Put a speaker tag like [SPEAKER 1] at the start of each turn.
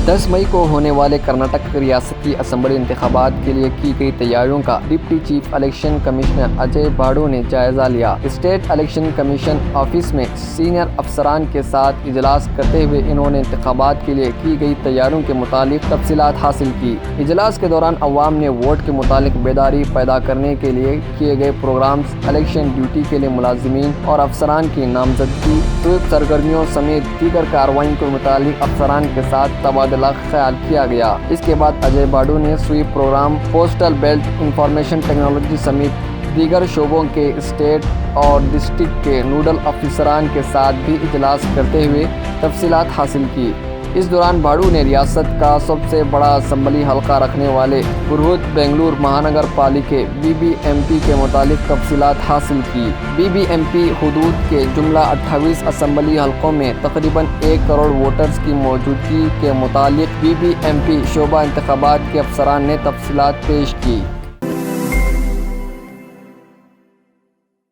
[SPEAKER 1] 10 مئی کو ہونے والے کرناٹک ریاستی اسمبلی انتخابات کے لیے کی گئی تیاریوں کا ڈپٹی چیف الیکشن کمشنر اجے باڈو نے جائزہ لیا۔ اسٹیٹ الیکشن کمیشن آفس میں سینئر افسران کے ساتھ اجلاس کرتے ہوئے انہوں نے انتخابات کے لیے کی گئی تیاریوں کے متعلق تفصیلات حاصل کی۔ اجلاس کے دوران عوام نے ووٹ کے متعلق بیداری پیدا کرنے کے لیے کیے گئے پروگرامز، الیکشن ڈیوٹی کے لیے ملازمین اور افسران کی نامزدگی، سویپ سرگرمیوں سمیت دیگر کارروائیوں کے متعلق افسران کے ساتھ تبادلہ خیال کیا گیا۔ اس کے بعد اجے باڈو نے SVEEP programme, postal ballot information technology سمیت دیگر شعبوں کے اسٹیٹ اور ڈسٹرکٹ کے نوڈل افسران کے ساتھ بھی اجلاس کرتے ہوئے تفصیلات حاصل کی۔ اس دوران باڈو نے ریاست کا سب سے بڑا اسمبلی حلقہ رکھنے والے برہت بنگلور مہانگر پالیکے BBMP کے متعلق تفصیلات حاصل کی۔ BBMP حدود کے جملہ 28 اسمبلی حلقوں میں تقریباً 1 کروڑ ووٹرز کی موجودگی کے متعلق BBMP شعبہ انتخابات کے افسران نے تفصیلات پیش کی۔